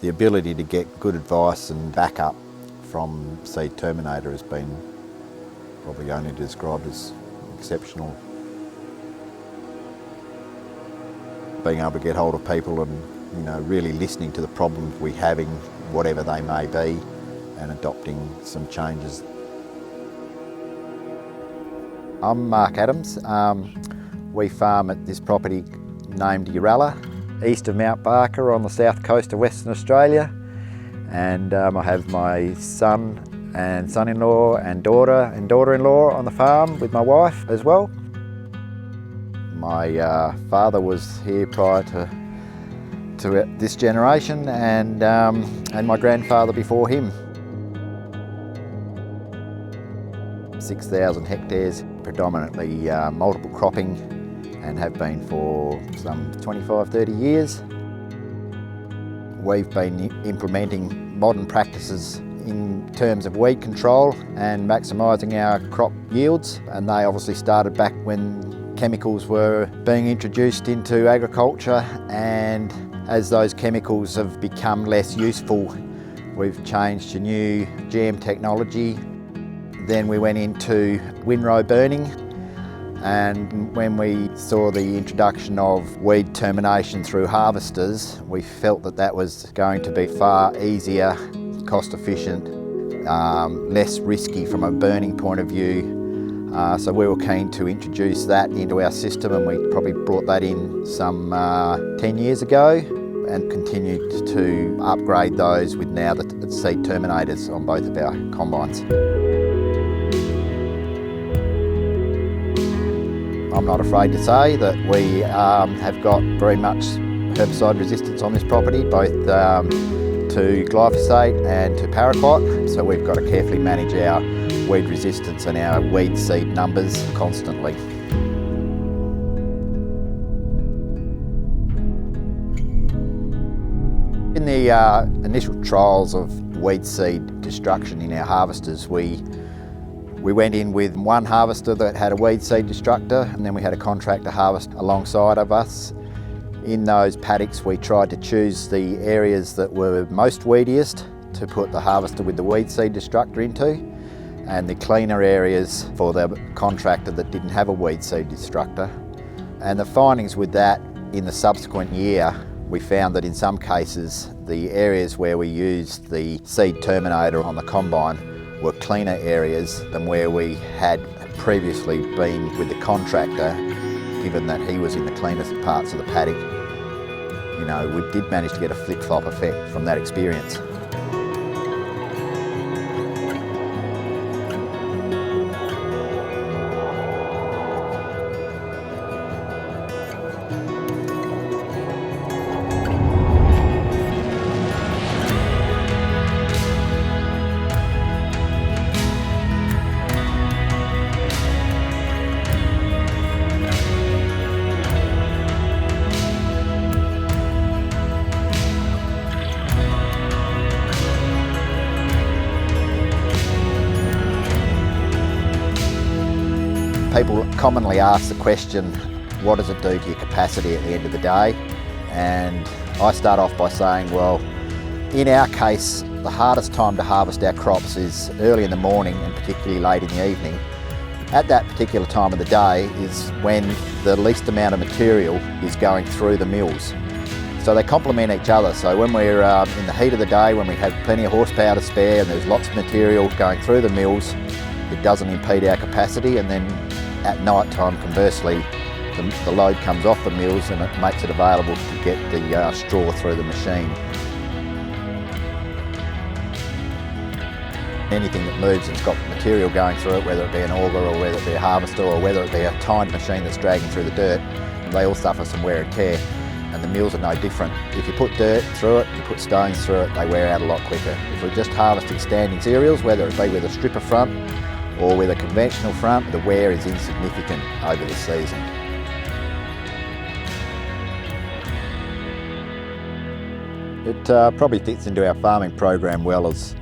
The ability to get good advice and backup from Seed Terminator has been probably only described as exceptional. Being able to get hold of people and really listening to the problems we're having, whatever they may be, and adopting some changes. I'm Mark Adams. We farm at this property named Yaralla, east of Mount Barker on the south coast of Western Australia. And I have my son and son-in-law and daughter-in-law on the farm with my wife as well. My father was here prior to this generation, and my grandfather before him. 6,000 hectares, predominantly multiple cropping, and have been for some 25-30 years. We've been implementing modern practices in terms of weed control and maximising our crop yields, and they obviously started back when chemicals were being introduced into agriculture, and as those chemicals have become less useful, we've changed to new GM technology. Then we went into windrow burning, and when we saw the introduction of weed termination through harvesters, we felt that that was going to be far easier, cost efficient, less risky from a burning point of view. So we were keen to introduce that into our system, and we probably brought that in some 10 years ago, and continued to upgrade those with now the Seed Terminators on both of our combines. I'm not afraid to say that we have got very much herbicide resistance on this property, both to glyphosate and to paraquat. So we've got to carefully manage our weed resistance and our weed seed numbers constantly. In the initial trials of weed seed destruction in our harvesters, we went in with one harvester that had a weed seed destructor, and then we had a contractor harvest alongside of us. In those paddocks, we tried to choose the areas that were most weediest to put the harvester with the weed seed destructor into, and the cleaner areas for the contractor that didn't have a weed seed destructor. And the findings with that in the subsequent year, we found that in some cases, the areas where we used the Seed Terminator on the combine were cleaner areas than where we had previously been with the contractor, given that he was in the cleanest parts of the paddock. We did manage to get a flip-flop effect from that experience. People commonly ask the question, what does it do to your capacity at the end of the day? And I start off by saying, well, in our case, the hardest time to harvest our crops is early in the morning and particularly late in the evening. At that particular time of the day is when the least amount of material is going through the mills. So they complement each other. So when we're in the heat of the day, when we have plenty of horsepower to spare and there's lots of material going through the mills, it doesn't impede our capacity, and then at night time, conversely, the load comes off the mills and it makes it available to get the straw through the machine. Anything that moves that's got material going through it, whether it be an auger or whether it be a harvester or whether it be a tiny machine that's dragging through the dirt, they all suffer some wear and tear, and the mills are no different. If you put dirt through it, you put stones through it, they wear out a lot quicker. If we're just harvesting standing cereals, whether it be with a stripper front or with a conventional front, the wear is insignificant over the season. It probably fits into our farming program well as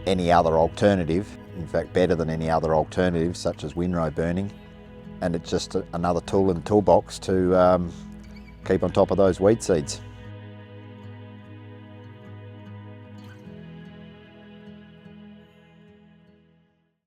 any other alternative, in fact better than any other alternative such as windrow burning, and it's just another tool in the toolbox to keep on top of those weed seeds.